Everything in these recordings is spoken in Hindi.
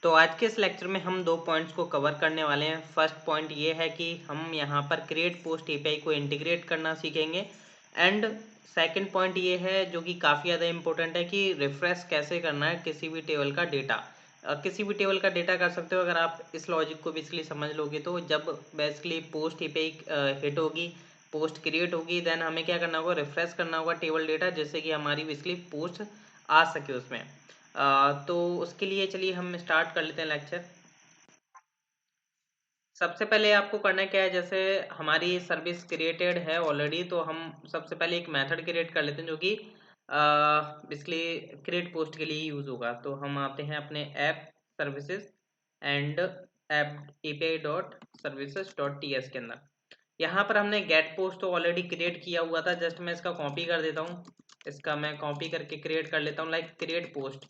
तो आज के इस लेक्चर में हम दो पॉइंट्स को कवर करने वाले हैं। फर्स्ट पॉइंट ये है कि हम यहाँ पर क्रिएट पोस्ट एपीआई को इंटीग्रेट करना सीखेंगे एंड सेकंड पॉइंट ये है जो कि काफ़ी ज़्यादा इंपॉर्टेंट है कि रिफ्रेश कैसे करना है किसी भी टेबल का डेटा। किसी भी टेबल का डेटा कर सकते हो अगर आप इस लॉजिक को बेसिकली समझ लोगे। तो जब बेसिकली पोस्ट एपीआई हिट होगी, पोस्ट क्रिएट होगी, देन हमें क्या करना होगा, रिफ्रेश करना होगा टेबल डेटा जिससे कि हमारी बेसिकली पोस्ट आ सके उसमें। तो उसके लिए चलिए हम स्टार्ट कर लेते हैं लेक्चर। सबसे पहले आपको करना क्या है, जैसे हमारी सर्विस क्रिएटेड है ऑलरेडी, तो हम सबसे पहले एक मेथड क्रिएट कर लेते हैं जो कि बेसिकली क्रिएट पोस्ट के लिए यूज होगा। तो हम आते हैं अपने app services and app API dot services dot T S के अंदर। यहाँ पर हमने गेट पोस्ट तो ऑलरेडी क्रिएट किया हुआ था, जस्ट मैं इसका कॉपी कर देता हूँ। इसका मैं कॉपी करके क्रिएट कर लेता हूँ लाइक क्रिएट पोस्ट।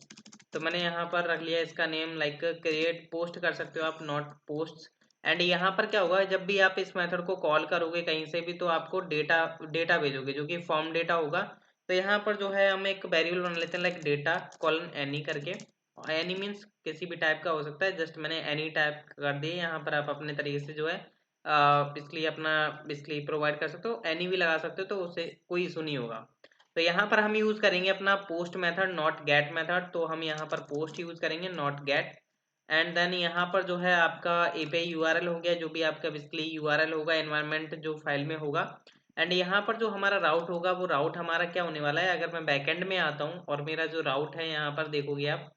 तो मैंने यहाँ पर रख लिया इसका नेम लाइक क्रिएट पोस्ट कर सकते हो आप, नॉट पोस्ट। एंड यहाँ पर क्या होगा, जब भी आप इस मेथड को कॉल करोगे कहीं से भी तो आपको डेटा भेजोगे जो कि फॉर्म डेटा होगा। तो यहाँ पर जो है हम एक वेरिएबल बना लेते हैं लाइक डेटा कॉलन एनी करके। एनी मीन्स किसी भी टाइप का हो सकता है, जस्ट मैंने एनी टाइप कर दिए। यहाँ पर आप अपने तरीके से जो है इसलिए अपना इसलिए प्रोवाइड कर सकते हो, एनी भी लगा सकते हो, तो उससे कोई इशू नहीं होगा। तो यहाँ पर हम यूज करेंगे अपना post method not get method. तो हम यहाँ पर पोस्ट यूज करेंगे नॉट गेट। एंड देन यहाँ पर जो है आपका एपीआई यूआरएल हो गया, जो भी आपका बेसिकली यूआरएल होगा एनवायरनमेंट जो फाइल में होगा। एंड यहाँ पर जो हमारा राउट होगा वो राउट हमारा क्या होने वाला है, अगर मैं बैकएंड में आता हूँ और मेरा जो राउट है यहाँ पर देखोगे आप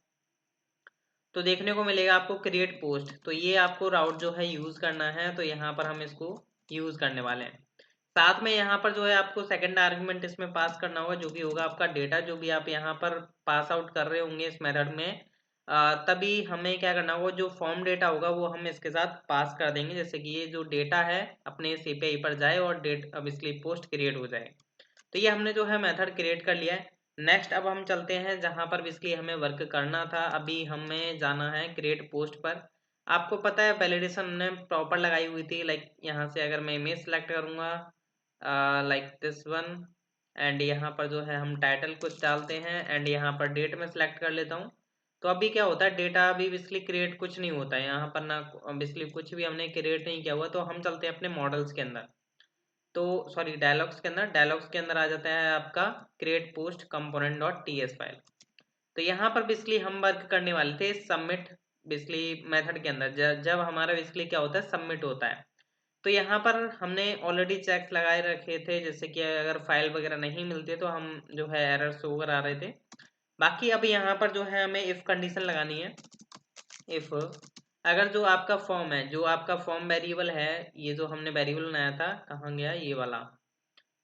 तो देखने को मिलेगा आपको क्रिएट पोस्ट। तो ये आपको राउट जो है यूज करना है, तो यहाँ पर हम इसको यूज करने वाले हैं। साथ में यहाँ पर जो है आपको सेकंड आर्गुमेंट इसमें पास करना होगा जो कि होगा आपका डेटा, जो भी आप यहाँ पर पास आउट कर रहे होंगे इस मेथड में। तभी हमें क्या करना होगा, जो फॉर्म डेटा होगा वो हम इसके साथ पास कर देंगे, जैसे कि ये जो डेटा है अपने इस एपीआई पर जाए और डेट अब इसलिए पोस्ट क्रिएट हो जाए। तो ये हमने जो है मेथड क्रिएट कर लिया है। नेक्स्ट अब हम चलते हैं जहां पर बेसिकली हमें वर्क करना था। अभी हमें जाना है क्रिएट पोस्ट पर। आपको पता है वैलिडेशन हमने प्रॉपर लगाई हुई थी, लाइक यहाँ से अगर मैं इमेज सेलेक्ट करूंगा लाइक दिस वन, एंड यहाँ पर जो है हम टाइटल कुछ डालते हैं एंड यहाँ पर डेट में सेलेक्ट कर लेता हूँ। तो अभी क्या होता है, डेटा अभी बेसिकली क्रिएट कुछ नहीं होता है यहाँ पर ना, बेसिकली कुछ भी हमने क्रिएट नहीं किया हुआ। तो हम चलते हैं अपने मॉडल्स के अंदर, तो सॉरी डायलॉग्स के अंदर आ जाता है आपका create post component dot T S file. तो यहाँ पर बेसिकली हम वर्क करने वाले थे सबमिट बेसिकली मेथड के अंदर। जब हमारा बेसिकली क्या होता है, सबमिट होता है। तो यहाँ पर हमने ऑलरेडी चेक्स लगाए रखे थे, जैसे कि अगर फाइल वगैरह नहीं मिलती तो हम जो है एरर शो करा रहे थे। बाकी अब यहाँ पर जो है हमें इफ कंडीशन लगानी है। इफ अगर जो आपका फॉर्म है, जो आपका फॉर्म वेरिएबल है, ये जो हमने वेरिएबल बनाया था, कहाँ गया ये वाला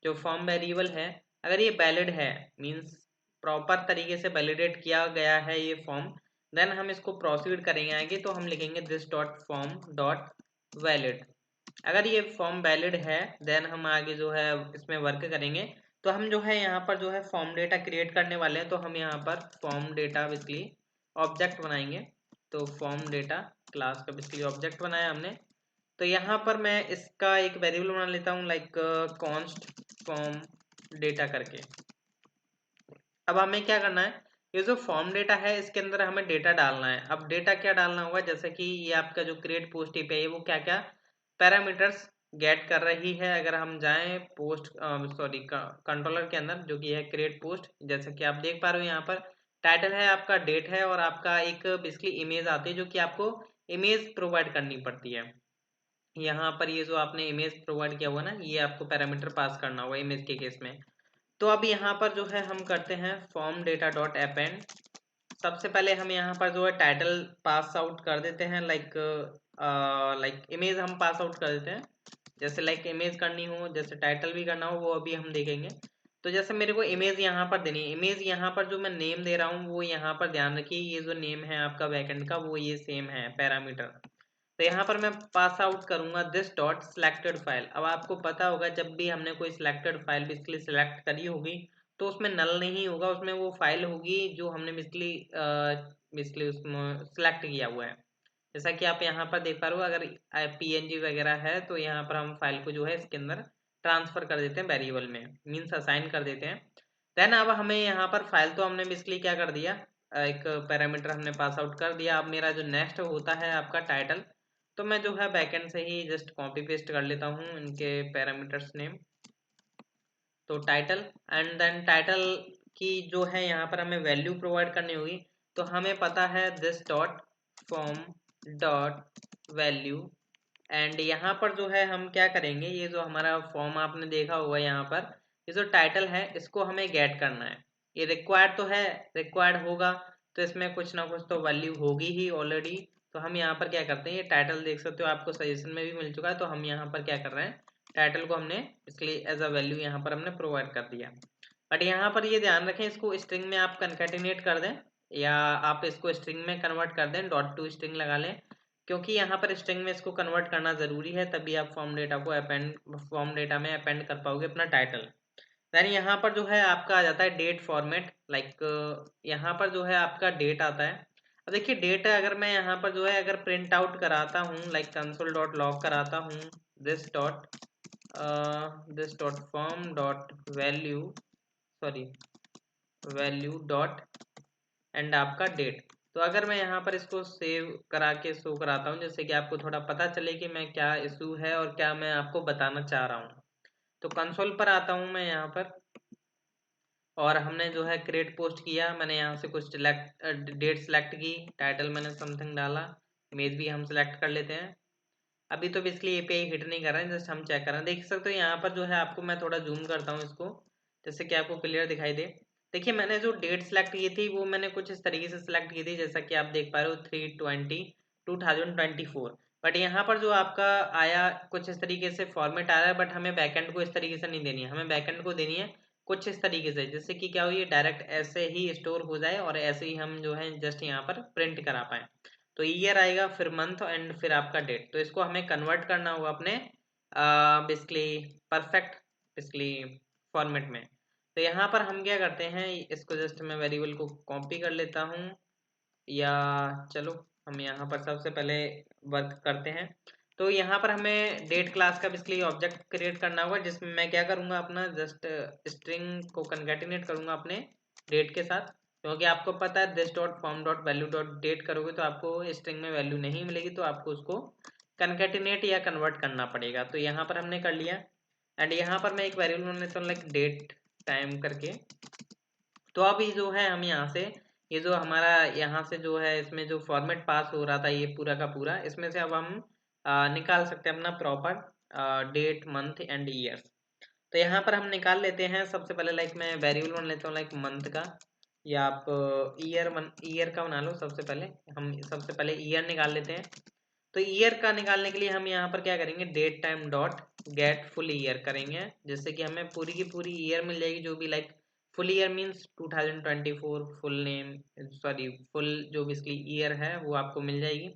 जो फॉर्म वेरिएबल है, अगर ये वैलिड है मींस प्रॉपर तरीके से वैलिडेट किया गया है ये फॉर्म, देन हम इसको प्रोसीड करेंगे आगे। तो हम लिखेंगे this dot form dot valid. अगर ये फॉर्म वैलिड है देन हम आगे जो है इसमें वर्क करेंगे। तो हम जो है यहाँ पर जो है फॉर्म डेटा क्रिएट करने वाले हैं। तो हम यहाँ पर फॉर्म डेटा बेसिकली ऑब्जेक्ट बनाएंगे। तो फॉर्म डेटा क्लास का बेसिकली ऑब्जेक्ट बनाया हमने। तो यहाँ पर मैं इसका एक वेरिएबल बना लेता हूँ लाइक कॉन्स्ट फॉर्म डेटा करके। अब हमें क्या करना है, ये जो फॉर्म डेटा है इसके अंदर हमें डेटा डालना है। अब डेटा क्या डालना होगा, जैसे कि ये आपका जो क्रिएट पोस्ट एपीआई है वो क्या क्या पैरामीटर्स गेट कर रही है। अगर हम जाएं पोस्ट सॉरी कंट्रोलर के अंदर जो कि है क्रिएट पोस्ट, जैसे कि आप देख पा रहे हो यहाँ पर टाइटल है आपका, डेट है और आपका एक बेसिकली इमेज आती है जो कि आपको इमेज प्रोवाइड करनी पड़ती है। यहाँ पर ये जो आपने इमेज प्रोवाइड किया हुआ ना, ये आपको पैरामीटर पास करना होगा इमेज के केस में। तो अब यहाँ पर जो है हम करते हैं फॉर्म डेटा डॉट अपेंड। सबसे पहले हम यहाँ पर जो है टाइटल पास आउट कर देते हैं, लाइक इमेज हम पास आउट कर देते हैं। जैसे लाइक इमेज करनी हो, जैसे टाइटल भी करना हो, वो अभी हम देखेंगे। तो जैसे मेरे को इमेज यहाँ पर देनी है, इमेज यहाँ पर जो मैं नेम दे रहा हूँ वो यहाँ पर ध्यान रखिए, ये जो नेम है आपका बैकएंड का वो ये सेम है पैरामीटर। तो यहाँ पर मैं पास आउट करूंगा दिस डॉट सिलेक्टेड फाइल। अब आपको पता होगा जब भी हमने कोई सिलेक्टेड फाइल बेसिकली सिलेक्ट करी होगी तो उसमें नल नहीं होगा, उसमें वो फाइल होगी जो हमने बेसिकली बेसिकली उसमें सिलेक्ट किया हुआ है। जैसा कि आप यहाँ पर देख पा रहे हो, अगर पीएनजी वगैरह है तो यहाँ पर हम फाइल को जो है इसके अंदर ट्रांसफर कर देते हैं वेरिएबल में, मीन्स असाइन कर देते हैं। देन अब हमें यहाँ पर फाइल तो हमने बेसिकली क्या कर दिया, एक पैरामीटर हमने पास आउट कर दिया। अब मेरा जो नेक्स्ट होता है आपका टाइटल, तो मैं जो है बैकएंड से ही जस्ट कॉपी पेस्ट कर लेता हूँ इनके पैरामीटर्स नेम। तो टाइटल एंड देन टाइटल की जो है यहाँ पर हमें वैल्यू प्रोवाइड करनी होगी। तो हमें पता है this dot form dot value, and यहाँ पर जो है हम क्या करेंगे, ये जो हमारा फॉर्म आपने देखा होगा यहाँ पर, ये जो टाइटल है इसको हमें गेट करना है। ये रिक्वायर्ड तो है, रिक्वायर्ड होगा तो इसमें कुछ ना कुछ तो वैल्यू होगी ही ऑलरेडी। तो हम यहाँ पर क्या करते हैं, ये टाइटल देख सकते हो आपको सजेशन में भी मिल चुका है। तो हम यहाँ पर क्या कर रहे हैं, टाइटल को हमने इसलिए एज अ वैल्यू यहाँ पर हमने प्रोवाइड कर दिया। बट यहाँ पर ये ध्यान रखें, इसको स्ट्रिंग में आप कनकेटिनेट कर दें या आप इसको स्ट्रिंग में कन्वर्ट कर दें, डॉट टू स्ट्रिंग लगा लें, क्योंकि यहाँ पर स्ट्रिंग में इसको कन्वर्ट करना जरूरी है, तभी आप फॉर्म डेटा को अपेंड, फॉर्म डेटा में अपेंड कर पाओगे अपना टाइटल। देन यहाँ पर जो है आपका आ जाता है डेट फॉर्मेट, लाइक यहाँ पर जो है आपका डेट आता है। अब देखिए डेट अगर मैं यहाँ पर जो है अगर प्रिंट आउट कराता हूँ, लाइक कंसोल डॉट लॉग कराता हूँ this dot form dot value, sorry value dot and आपका डेट, तो अगर मैं यहाँ पर इसको सेव करा के शो कराता हूँ, जैसे कि आपको थोड़ा पता चले कि मैं क्या इशू है और क्या मैं आपको बताना चाह रहा हूँ। तो कंसोल पर आता हूँ मैं यहाँ पर, और हमने जो है क्रिएट पोस्ट किया, मैंने यहाँ से कुछ डेट सेलेक्ट की, टाइटल मैंने समथिंग डाला, इमेज भी हम सेलेक्ट कर लेते हैं। अभी तो बेसिकली एपीआई हिट नहीं कर रहा है, जस्ट हम चेक कर रहे हैं। देख सकते हो यहाँ पर जो है आपको मैं थोड़ा जूम करता हूँ इसको, जैसे कि आपको क्लियर दिखाई दे। देखिए मैंने जो डेट सेलेक्ट की थी वो मैंने कुछ इस तरीके से सिलेक्ट की थी, जैसा कि आप देख पा रहे हो 3/20/2024। बट यहाँ पर जो आपका आया कुछ इस तरीके से फॉर्मेट आ रहा है, बट हमें बैकएंड को इस तरीके से नहीं देनी है, हमें बैकएंड को देनी है कुछ इस तरीके से, जैसे कि क्या हो, ये डायरेक्ट ऐसे ही स्टोर हो जाए और ऐसे ही हम जो है जस्ट यहाँ पर प्रिंट करा पाए। तो ईयर आएगा, फिर मंथ एंड फिर आपका डेट। तो इसको हमें कन्वर्ट करना होगा अपने बेसिकली परफेक्ट बेसिकली फॉर्मेट में। तो यहाँ पर हम क्या करते हैं, इसको जस्ट मैं वेरिएबल को कॉपी कर लेता हूँ, या चलो हम यहाँ पर सबसे पहले वर्क करते हैं। तो यहाँ पर हमें डेट क्लास का बेसिकली ऑब्जेक्ट क्रिएट करना होगा, जिसमें मैं क्या करूँगा, अपना जस्ट स्ट्रिंग को कंकैटिनेट करूँगा अपने डेट के साथ, क्योंकि आपको पता है this dot form dot value dot date करोगे तो आपको स्ट्रिंग में वैल्यू नहीं मिलेगी, तो आपको उसको कंकैटिनेट या कन्वर्ट करना पड़ेगा। तो यहाँ पर हमने कर लिया, एंड यहाँ पर मैं एक वेरिएबल बना लेता हूँ लाइक डेट टाइम करके। तो अब ये जो है हम यहाँ से, ये जो हमारा यहाँ से जो है इसमें जो फॉर्मेट पास हो रहा था ये पूरा का पूरा, इसमें से अब हम निकाल सकते हैं अपना proper date month and years. तो यहाँ पर हम निकाल लेते हैं सबसे पहले, लाइक मैं वेरिएबल बना लेता हूँ लाइक मंथ का, या आप ईयर का बना लो। सबसे पहले हम सबसे पहले ईयर निकाल लेते हैं। तो ईयर का निकालने के लिए हम यहाँ पर क्या करेंगे, date time dot get full year करेंगे, जिससे कि हमें पूरी की पूरी ईयर मिल जाएगी, जो भी like full year means 2024 full name, sorry full जो बेसिकली ईयर है वो आपको मिल जाएगी।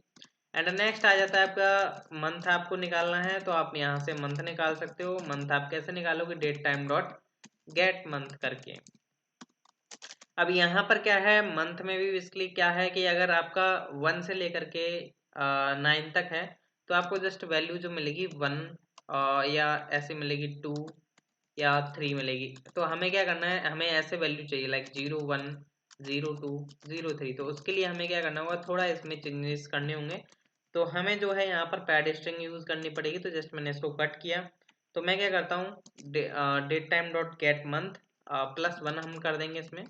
एंड नेक्स्ट आ जाता है आपका मंथ, आपको निकालना है तो आप यहाँ से मंथ निकाल सकते हो। मंथ आप कैसे निकालोगे, date time dot get month करके। अब यहाँ पर क्या है, मंथ में भी बेसिकली क्या है कि अगर आपका 1 से लेकर के 9 तक है, तो आपको जस्ट वैल्यू जो मिलेगी 1 या ऐसे मिलेगी 2 या 3 मिलेगी। तो हमें क्या करना है, हमें ऐसे वैल्यू चाहिए लाइक 01 02 03। तो उसके लिए हमें क्या करना होगा, थोड़ा इसमें चेंजेस करने होंगे। तो हमें जो है यहाँ पर पैड स्ट्रिंग यूज करनी पड़ेगी। तो जस्ट मैंने इसको कट किया। तो मैं क्या करता हूँ, date time dot get month +1 हम कर देंगे इसमें,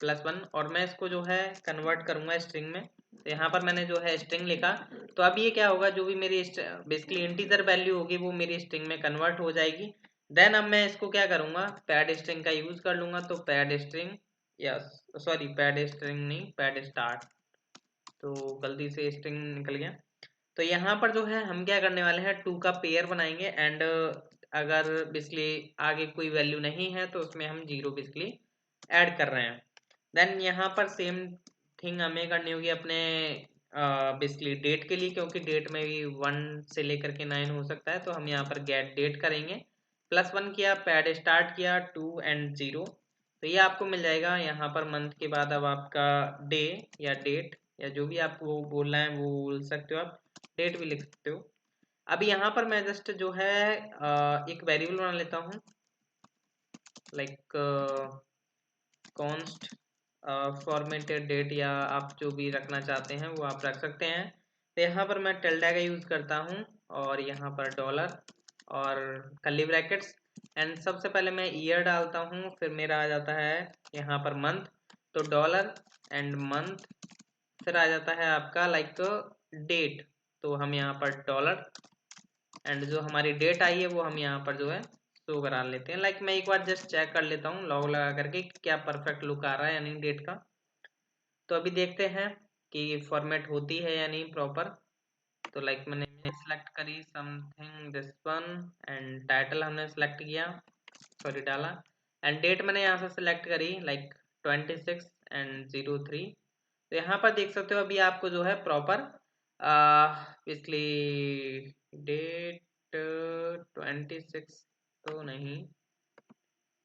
+1, और मैं इसको जो है कन्वर्ट करूंगा स्ट्रिंग में। तो यहाँ पर मैंने जो है स्ट्रिंग लिखा। तो अब ये क्या होगा, जो भी मेरी बेसिकली इंटीजर वैल्यू होगी वो मेरी स्ट्रिंग में कन्वर्ट हो जाएगी। देन अब मैं इसको क्या करूंगा, पैड स्ट्रिंग का यूज कर लूंगा। तो पैड स्ट्रिंग, या सॉरी पैड स्ट्रिंग नहीं, पैड स्टार्ट, तो गलती से स्ट्रिंग निकल गया। तो यहाँ पर जो है हम क्या करने वाले हैं, 2 का पेयर बनाएंगे, एंड अगर बेसिकली आगे कोई वैल्यू नहीं है तो उसमें हम 0 बेसिकली ऐड कर रहे हैं। देन यहाँ पर सेम थिंग हमें करनी होगी अपने बेसिकली डेट के लिए, क्योंकि डेट में भी 1 से लेकर के 9 हो सकता है। तो हम यहाँ पर गेट डेट करेंगे, +1 किया, पैड स्टार्ट किया, 2 एंड 0। तो ये आपको मिल जाएगा। यहाँ पर मंथ के बाद अब आपका डे या डेट या जो भी आपको बोलना है वो बोल सकते हो, आप डेट भी लिख सकते हो। अब यहाँ पर मैं जस्ट जो है एक वेरिएबल बना लेता हूँ लाइक कॉन्स्ट फॉर्मेटेड डेट या आप जो भी रखना चाहते हैं वो आप रख सकते हैं। तो यहाँ पर मैं टिल्डा का यूज़ करता हूँ और यहाँ पर डॉलर और कर्ली ब्रैकेट्स एंड सबसे पहले मैं ईयर डालता हूँ, फिर मेरा आ जाता है यहाँ पर मंथ, तो डॉलर एंड मंथ, फिर आ जाता है आपका लाइक डेट, तो हम यहाँ पर डॉलर एंड जो हमारी डेट आई है वो हम यहाँ पर जो है शो करा लेते हैं। लाइक मैं एक बार जस्ट चेक कर लेता हूँ लॉग लगा करके क्या परफेक्ट लुक आ रहा है यानी डेट का। तो अभी देखते हैं कि फॉर्मेट होती है या नहीं प्रॉपर। तो लाइक मैंने सिलेक्ट करी something this one and title हमने सेलेक्ट किया, सॉरी डाला, एंड डेट मैंने यहाँ से सिलेक्ट करी लाइक 26 एंड 03। तो यहाँ पर देख सकते हो अभी आपको जो है प्रॉपर इसलिए डेट 26 तो नहीं,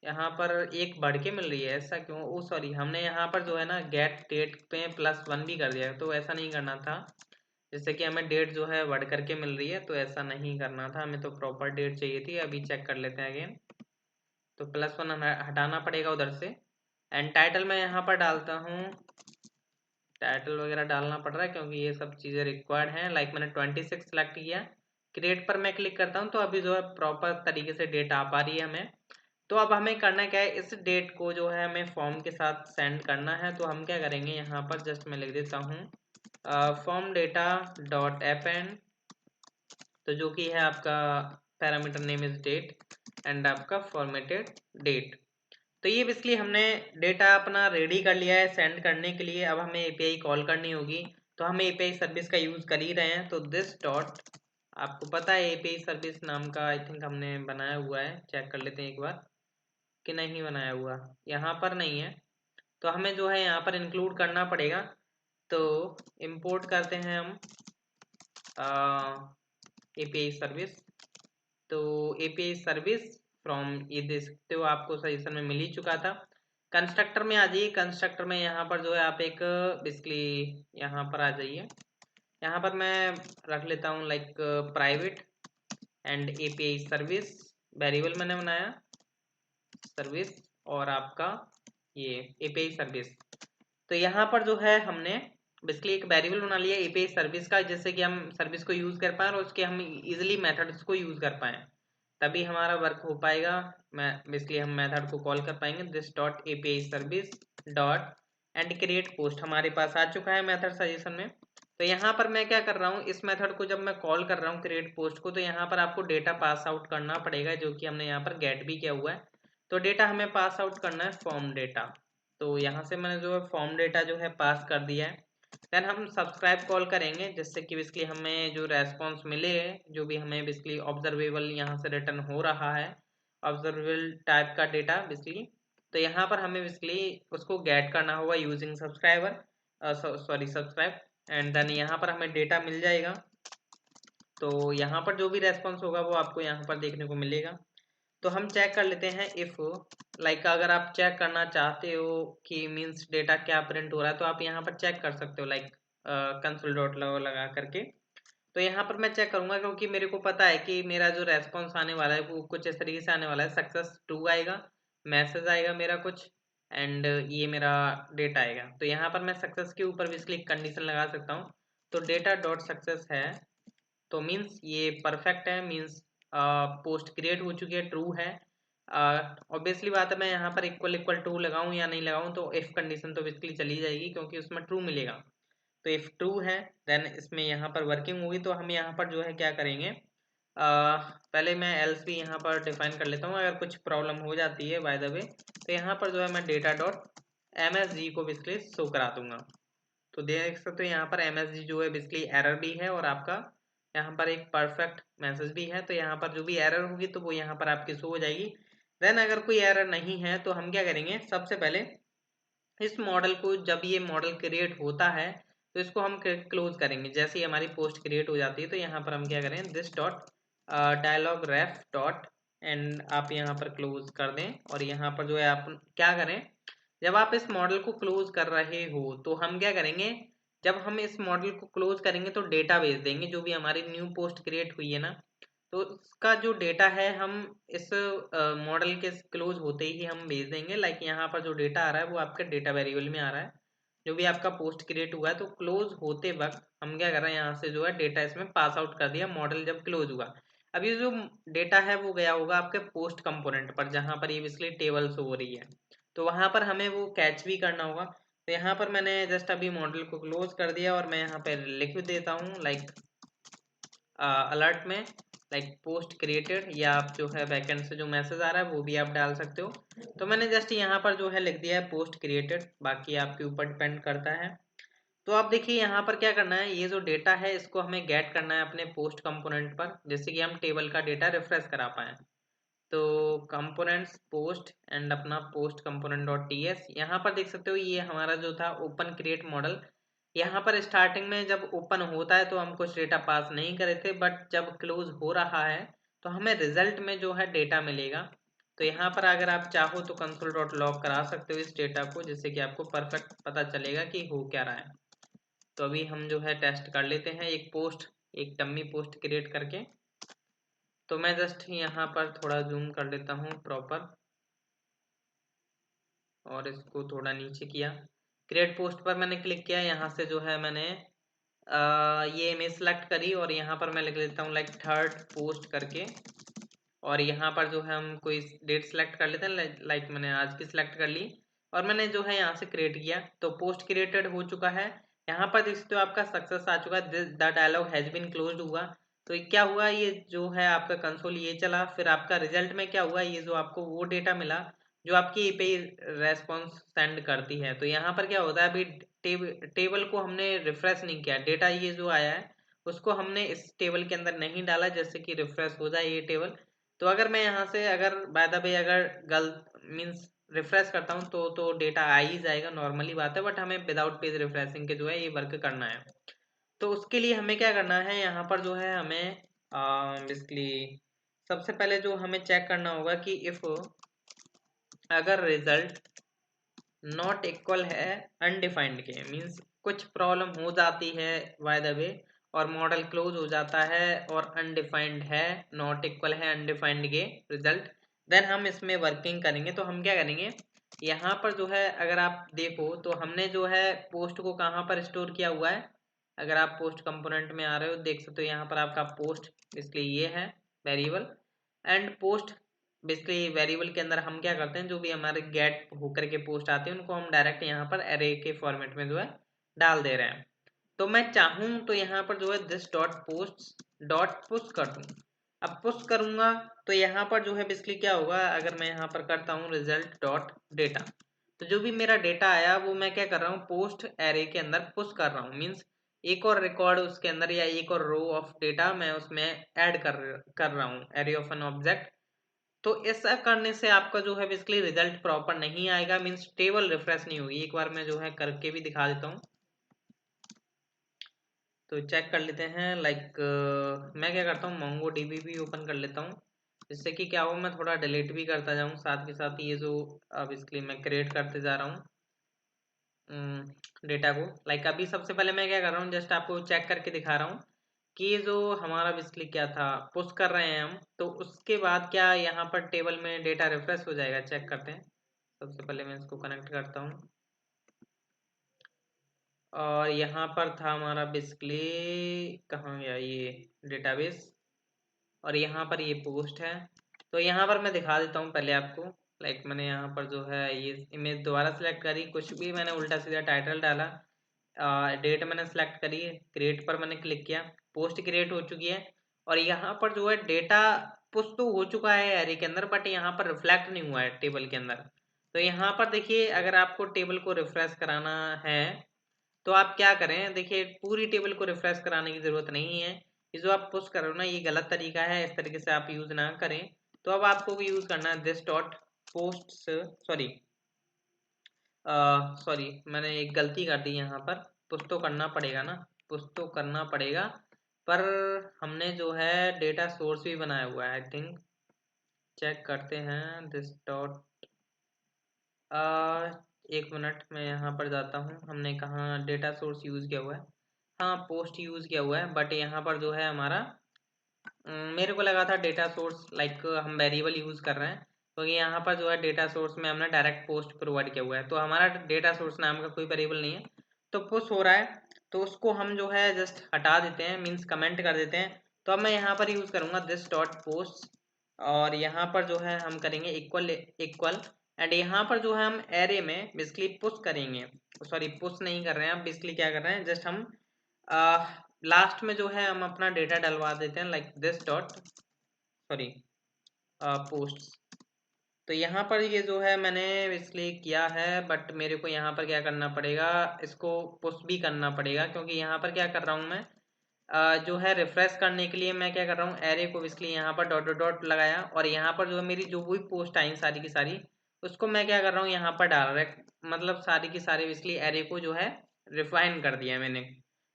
यहाँ पर एक बढ़ के मिल रही है, ऐसा क्यों? ओ सॉरी, हमने यहाँ पर जो है ना गेट डेट पे +1 भी कर दिया, तो ऐसा नहीं करना था। जैसे कि हमें डेट जो है बढ़ करके मिल रही है तो ऐसा नहीं करना था, हमें तो प्रॉपर डेट चाहिए थी। अभी चेक कर लेते हैं अगेन, तो +1 हमें हटाना पड़ेगा उधर से। एंड टाइटल मैं यहाँ पर डालता हूँ, टाइटल वगैरह डालना पड़ रहा है क्योंकि ये सब चीज़ें रिक्वायर्ड हैं। लाइक मैंने 26 सेलेक्ट किया, क्रिएट पर मैं क्लिक करता हूँ तो अभी जो है प्रॉपर तरीके से डेट आ पा रही है हमें। तो अब हमें करना क्या है, इस डेट को जो है हमें फॉर्म के साथ सेंड करना है। तो हम क्या करेंगे, यहाँ पर जस्ट मैं लिख देता हूँ फॉर्म डेटा डॉट append, तो जो कि है आपका parameter name is date and आपका फॉर्मेटेड डेट। तो ये बेसिकली हमने डेटा अपना रेडी कर लिया है सेंड करने के लिए। अब हमें एपीआई कॉल करनी होगी, तो हम एपीआई सर्विस का यूज़ कर ही रहे हैं। तो दिस डॉट, आपको पता है एपीआई सर्विस नाम का आई थिंक हमने बनाया हुआ है, चेक कर लेते हैं एक बार कि नहीं बनाया हुआ, यहाँ पर नहीं है, तो हमें जो है यहाँ पर इंक्लूड करना पड़ेगा। तो इंपोर्ट करते हैं हम एपीआई सर्विस, तो एपीआई सर्विस फ्रॉम, ये देख सकते हो आपको सजेशन में मिल ही चुका था। कंस्ट्रक्टर में आ जाइए, कंस्ट्रक्टर में यहाँ पर जो है आप एक बेसिकली यहाँ पर आ जाइए, यहाँ पर मैं रख लेता हूँ like private and API service, variable मैंने बनाया सर्विस और आपका ये एपीआई सर्विस। तो यहाँ पर जो है हमने बेसिकली एक वेरिएबल बना लिया एपीआई सर्विस का, जिससे कि हम सर्विस को यूज़ कर पाएँ और उसके हम इजीली मेथड्स को यूज़ कर पाएँ, तभी हमारा वर्क हो पाएगा। मैं बेसिकली हम मेथड को कॉल कर पाएंगे this dot API service dot and create post, हमारे पास आ चुका है मेथड सजेशन में। तो यहाँ पर मैं क्या कर रहा हूँ, इस मेथड को जब मैं कॉल कर रहा हूँ क्रिएट पोस्ट को, तो यहाँ पर आपको डेटा पास आउट करना पड़ेगा, जो कि हमने यहाँ पर गेट भी किया हुआ है। तो डेटा हमें पास आउट करना है फॉर्म डेटा, तो यहाँ से मैंने जो है फॉर्म डेटा जो है पास कर दिया है। देन हम सब्सक्राइब कॉल करेंगे, जिससे कि बेसिकली हमें जो रेस्पॉन्स मिले, जो भी हमें बेसिकली ऑब्जर्वेबल यहाँ से रिटर्न हो रहा है, ऑब्जर्वेबल टाइप का डेटा बेसिकली, तो यहाँ पर हमें बेसिकली उसको गेट करना होगा using subscriber, sorry subscribe, and then यहाँ पर हमें डेटा मिल जाएगा। तो यहाँ पर जो भी रेस्पॉन्स होगा वो आपको यहाँ पर देखने को मिलेगा। तो हम चेक कर लेते हैं इफ़ लाइक अगर आप चेक करना चाहते हो कि मीन्स डेटा क्या प्रिंट हो रहा है, तो आप यहाँ पर चेक कर सकते हो लाइक कंसोल डॉट लगा करके। तो यहाँ पर मैं चेक करूँगा क्योंकि मेरे को पता है कि मेरा जो रेस्पॉन्स आने वाला है वो कुछ इस तरीके से आने वाला है, सक्सेस 2 आएगा, मैसेज आएगा मेरा कुछ, एंड ये मेरा डेटा आएगा। तो यहाँ पर मैं सक्सेस के ऊपर भी क्लिक कंडीशन लगा सकता हूँ। तो डेटा डॉट सक्सेस है, तो मीन्स ये परफेक्ट है, मीन्स पोस्ट क्रिएट हो चुकी है, ट्रू है। ऑब्वियसली बात है, मैं यहाँ पर इक्वल इक्वल टू लगाऊं या नहीं लगाऊं, तो इफ कंडीशन तो बेसिकली चली जाएगी क्योंकि उसमें ट्रू मिलेगा। तो इफ ट्रू है देन इसमें यहाँ पर वर्किंग होगी। तो हम यहाँ पर जो है क्या करेंगे, पहले मैं एल्स भी यहाँ पर डिफाइन कर लेता हूँ, अगर कुछ प्रॉब्लम हो जाती है बाय द वे, तो यहाँ पर जो है मैं डेटा डॉट MSG को बेसिकली शो करा दूंगा। तो देख सकते हो यहाँ पर MSG जो है बेसिकली एरर भी है और आपका यहाँ पर एक परफेक्ट मैसेज भी है। तो यहाँ पर जो भी एरर होगी तो वो यहाँ पर आपकी शो हो जाएगी। देन अगर कोई एरर नहीं है तो हम क्या करेंगे, सबसे पहले इस मॉडल को, जब ये मॉडल क्रिएट होता है तो इसको हम क्लोज करेंगे। जैसे ही हमारी पोस्ट क्रिएट हो जाती है तो यहाँ पर हम क्या करें, this dot dialog ref dot and आप यहाँ पर क्लोज कर दें। और यहाँ पर जो है आप क्या करें, जब आप इस मॉडल को क्लोज कर रहे हो तो हम क्या करेंगे, जब हम इस मॉडल को क्लोज करेंगे तो डेटा भेज देंगे, जो भी हमारी न्यू पोस्ट क्रिएट हुई है ना, तो इसका जो डेटा है हम इस मॉडल के क्लोज होते ही हम भेज देंगे। लाइक यहाँ पर जो डेटा आ रहा है वो आपका डेटा वेरिएबल में आ रहा है, जो भी आपका पोस्ट क्रिएट हुआ है। तो क्लोज होते वक्त हम क्या कर रहे हैं, यहाँ से जो है डेटा इसमें पास आउट कर दिया मॉडल जब क्लोज हुआ। अब ये जो डेटा है वो गया होगा आपके पोस्ट कंपोनेंट पर, जहाँ पर ये बेसिकली टेबल शो हो रही है। तो वहाँ पर हमें वो कैच भी करना होगा। तो यहाँ पर मैंने जस्ट अभी मॉडल को क्लोज कर दिया और मैं यहाँ पर लिख देता हूँ लाइक अलर्ट में, लाइक पोस्ट क्रिएटेड, या आप जो है बैकएंड से जो मैसेज आ रहा है वो भी आप डाल सकते हो। तो मैंने जस्ट यहाँ पर जो है लिख दिया है पोस्ट क्रिएटेड, बाकी आपके ऊपर डिपेंड करता है। तो आप देखिए यहाँ पर क्या करना है, ये जो डेटा है इसको हमें गेट करना है अपने पोस्ट कंपोनेंट पर, जिससे कि हम टेबल का डेटा रिफ्रेश करा पाए। तो कंपोनेंट्स पोस्ट एंड अपना post component dot T S, यहाँ पर देख सकते हो ये हमारा जो था ओपन क्रिएट मॉडल। यहाँ पर स्टार्टिंग में जब ओपन होता है तो हम कुछ डेटा पास नहीं करे थे, बट जब क्लोज हो रहा है तो हमें रिजल्ट में जो है डेटा मिलेगा। तो यहाँ पर अगर आप चाहो तो कंसोल डॉट लॉग करा सकते हो इस डेटा को, जिससे कि आपको परफेक्ट पता चलेगा कि हो क्या रहा है। तो अभी हम जो है टेस्ट कर लेते हैं एक डम्मी पोस्ट क्रिएट करके। तो मैं जस्ट यहाँ पर थोड़ा जूम कर लेता हूँ प्रॉपर, और इसको थोड़ा नीचे किया। क्रिएट पोस्ट पर मैंने क्लिक किया, यहाँ से जो है मैंने ये इमेज सेलेक्ट करी, और यहाँ पर मैं लिख लेता हूँ लाइक थर्ड पोस्ट करके। और यहाँ पर जो है हम कोई डेट सेलेक्ट कर लेते हैं, लाइक मैंने आज की सिलेक्ट कर ली, और मैंने जो है यहाँ से क्रिएट किया। तो पोस्ट क्रिएटेड हो चुका है। यहाँ पर देख सकते हो आपका सक्सेस आ चुका है, the dialog has been closed हुआ। तो ये क्या हुआ, ये जो है आपका कंसोल ये चला, फिर आपका रिजल्ट में क्या हुआ, ये जो आपको वो डेटा मिला जो आपकी एपीआई रेस्पॉन्स सेंड करती है। तो यहाँ पर क्या होता है, अभी टेबल को हमने रिफ्रेश नहीं किया, डेटा ये जो आया है उसको हमने इस टेबल के अंदर नहीं डाला, जैसे कि रिफ्रेश हो जाए ये टेबल। तो अगर मैं यहाँ से अगर बाय द वे अगर गलत मीन्स रिफ्रेश करता हूँ तो डेटा आ ही जाएगा, नॉर्मली बात है, बट हमें विदाउट पेज रिफ्रेशिंग के जो है ये वर्क करना है। तो उसके लिए हमें क्या करना है, यहाँ पर जो है हमें बेसिकली सबसे पहले जो हमें चेक करना होगा कि इफ अगर रिजल्ट नॉट इक्वल है अनडिफाइंड के, मीन्स कुछ प्रॉब्लम हो जाती है बाय द वे, और मॉडल क्लोज हो जाता है और अनडिफाइंड है, नॉट इक्वल है अनडिफाइंड के रिजल्ट, देन हम इसमें वर्किंग करेंगे। तो हम क्या करेंगे, यहाँ पर जो है अगर आप देखो तो हमने जो है पोस्ट को कहाँ पर स्टोर किया हुआ है। अगर आप पोस्ट कंपोनेंट में आ रहे हो देख सकते हो यहाँ पर आपका पोस्ट, इसलिए ये है variable. And post basically variable के अंदर हम क्या करते हैं, जो भी हमारे गेट होकर के पोस्ट आते हैं उनको हम डायरेक्ट यहाँ पर एरे के फॉर्मेट में जो है डाल दे रहे हैं। तो मैं चाहूँ तो यहाँ पर जो है this dot post dot push कर दूँ। अब पुश करूंगा तो यहाँ पर जो है बेसिकली क्या होगा, अगर मैं यहाँ पर करता हूँ रिजल्ट डॉट डेटा, तो जो भी मेरा डेटा आया वो मैं क्या कर रहा हूँ, पोस्ट एरे के अंदर पुश कर रहा हूँ। मीन्स एक और रिकॉर्ड उसके अंदर या एक और रो ऑफ डेटा मैं उसमें ऐड कर रहा हूँ, एरे ऑफ एन ऑब्जेक्ट। तो ऐसा करने से आपका जो है बेसिकली रिजल्ट प्रॉपर नहीं आएगा, मीन्स टेबल रिफ्रेश नहीं होगी। एक बार मैं जो है करके भी दिखा देता हूँ, तो चेक कर लेते हैं। लाइक मैं क्या करता हूँ, मोंगो डीबी भी ओपन कर लेता हूँ, जिससे कि क्या हो मैं थोड़ा डिलीट भी करता जाऊँ साथ के साथ ये जो बेसिकली मैं क्रिएट करते जा रहा हूँ डेटा को। लाइक अभी सबसे पहले मैं क्या कर रहा हूँ, जस्ट आपको चेक करके दिखा रहा हूँ कि ये जो हमारा बेसिकली क्या था, पुश कर रहे हैं हम, तो उसके बाद क्या यहाँ पर टेबल में डेटा रिफ्रेश हो जाएगा, चेक करते हैं। सबसे पहले मैं इसको कनेक्ट करता हूँ, और यहाँ पर था हमारा बेसिकली कहाँ गया ये डेटाबेस, और यहाँ पर ये पोस्ट है। तो यहाँ पर मैं दिखा देता हूँ पहले आपको। लाइक मैंने यहाँ पर जो है ये इमेज दोबारा सेलेक्ट करी, कुछ भी मैंने उल्टा सीधा टाइटल डाला, डेट मैंने सेलेक्ट करी, क्रिएट पर मैंने क्लिक किया, पोस्ट क्रिएट हो चुकी है। और यहाँ पर जो है डेटा पुश तो हो चुका है एरे के अंदर, बट यहाँ पर रिफ्लेक्ट नहीं हुआ है टेबल के अंदर। तो यहाँ पर देखिए अगर आपको टेबल को रिफ्रेश कराना है तो आप क्या करें, देखिए पूरी टेबल को रिफ्रेश कराने की जरूरत नहीं है। ये जो आप पुश कर रहे हो ना ये गलत तरीका है, इस तरीके से आप यूज ना करें। तो अब आपको भी यूज करना है this dot post, sorry sorry मैंने एक गलती कर दी यहाँ पर, पुश तो करना पड़ेगा ना, पुश तो करना पड़ेगा, पर हमने जो है डेटा सोर्स भी बनाया हुआ है आई थिंक। चेक करते हैं दिस डॉट, एक मिनट मैं यहाँ पर जाता हूँ, हमने कहाँ डेटा सोर्स यूज़ किया हुआ है, हाँ पोस्ट यूज़ किया हुआ है, बट यहाँ पर जो है हमारा मेरे को लगा था डेटा सोर्स लाइक हम वेरिएबल यूज़ कर रहे हैं, क्योंकि यहाँ पर जो है डेटा सोर्स में हमने डायरेक्ट पोस्ट प्रोवाइड किया हुआ है, तो हमारा डेटा सोर्स नाम का कोई वेरिएबल नहीं है, तो पुश हो रहा है, तो उसको हम जो है जस्ट हटा देते हैं, मीन्स कमेंट कर देते हैं। तो अब मैं यहाँ पर यूज़ करूँगा दिस डॉट पोस्ट, और यहाँ पर जो है हम करेंगे इक्वल इक्वल, एंड यहाँ पर जो है हम एरे में बेसिकली पुश करेंगे, सॉरी पुश नहीं कर रहे हैं, अब बेसिकली क्या कर रहे हैं, जस्ट हम लास्ट में जो है हम अपना डेटा डलवा देते हैं like this dot sorry post. तो यहाँ पर ये जो है मैंने इसलिए किया है, बट मेरे को यहाँ पर क्या करना पड़ेगा, इसको पुश भी करना पड़ेगा, क्योंकि यहाँ पर क्या कर रहा हूँ मैं, जो है रिफ्रेश करने के लिए मैं क्या कर रहा हूँ, एरे को इसलिए यहाँ पर डॉट डॉट डॉट लगाया, और यहाँ पर जो है मेरी जो भी पोस्ट आई सारी की सारी, उसको मैं क्या कर रहा हूँ यहाँ पर डाल रहा, मतलब सारी की सारी इसलिए एरे को जो है रिफाइन कर दिया मैंने।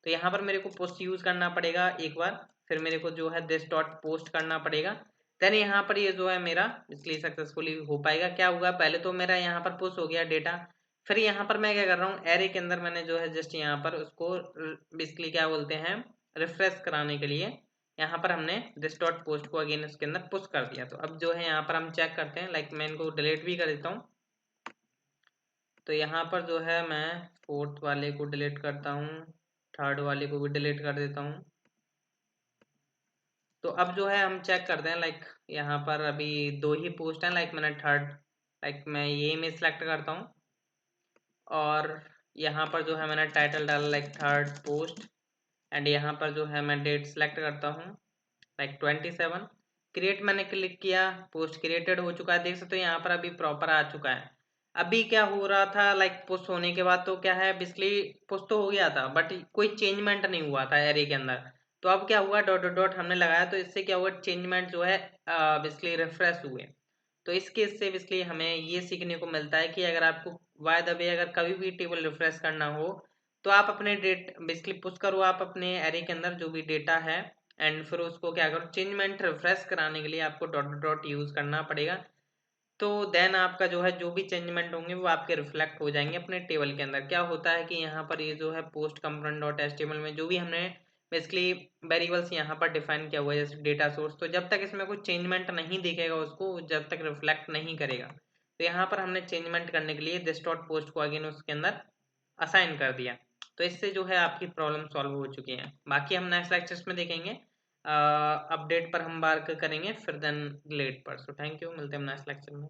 तो यहाँ पर मेरे को पोस्ट यूज़ करना पड़ेगा एक बार, फिर मेरे को जो है दिस डॉट पोस्ट करना पड़ेगा, देन यहाँ पर ये जो है मेरा इसलिए सक्सेसफुली हो पाएगा। क्या हुआ, पहले तो मेरा यहाँ पर पुश हो गया डेटा, फिर यहाँ पर मैं क्या कर रहा हूँ, एरे के अंदर मैंने जो है जस्ट यहाँ पर उसको बेसिकली क्या बोलते हैं, रिफ्रेश कराने के लिए यहाँ पर हमने दिस डॉट पोस्ट को अगेन इसके अंदर पुश कर दिया। तो अब जो है यहाँ पर हम चेक करते हैं, लाइक मैं इनको डिलीट भी कर देता हूँ। तो यहाँ पर जो है मैं फोर्थ वाले को डिलीट करता हूँ, थर्ड वाले को भी डिलीट कर देता हूँ। तो अब जो है हम चेक करते हैं, लाइक यहाँ पर अभी दो ही पोस्ट हैं, लाइक मैंने थर्ड, लाइक मैं ये में सिलेक्ट करता हूँ, और यहाँ पर जो है मैंने टाइटल डाला लाइक थर्ड पोस्ट, एंड यहाँ पर जो है मैं डेट सेलेक्ट करता हूँ लाइक 27, क्रिएट मैंने क्लिक किया, पोस्ट क्रिएटेड हो चुका है, देख सकते हो यहाँ पर अभी प्रॉपर आ चुका है। अभी क्या हो रहा था, लाइक पुश होने के बाद तो क्या है बेसिकली पुश तो हो गया था, बट कोई चेंजमेंट नहीं हुआ था एरे के अंदर। तो अब क्या हुआ, डॉट डॉट डॉट हमने लगाया, तो इससे क्या हुआ, चेंजमेंट जो है बेसिकली रिफ्रेश हुए। तो इस केस से बेसिकली हमें ये सीखने को मिलता है कि अगर आपको बाय द वे अगर कभी भी टेबल रिफ्रेश करना हो, तो आप अपने डेट बेसिकली पुश करो आप अपने एरे के अंदर जो भी डेटा है, एंड फिर उसको क्या करो, चेंजमेंट रिफ्रेश कराने के लिए आपको डॉट डॉट डॉट यूज़ करना पड़ेगा। तो देन आपका जो है जो भी चेंजमेंट होंगे वो आपके रिफ्लेक्ट हो जाएंगे अपने टेबल के अंदर। क्या होता है कि यहाँ पर ये जो है पोस्ट कंपोनेंट डॉट एचटीएमएल में जो भी हमने बेसिकली वेरिएबल्स यहाँ पर डिफाइन किया हुआ है जैसे डेटा सोर्स, तो जब तक इसमें कोई चेंजमेंट नहीं दिखेगा उसको जब तक रिफ्लेक्ट नहीं करेगा। तो यहाँ पर हमने चेंजमेंट करने के लिए दिस डॉट पोस्ट को अगेन उसके अंदर असाइन कर दिया। तो इससे जो है आपकी प्रॉब्लम सॉल्व हो चुकी है। बाकी हम नेक्स्ट लेक्चर्स में देखेंगे, अपडेट पर हम बात करेंगे, फिर देन डिलीट पर। सो थैंक यू, मिलते हैं नेक्स्ट लेक्चर में।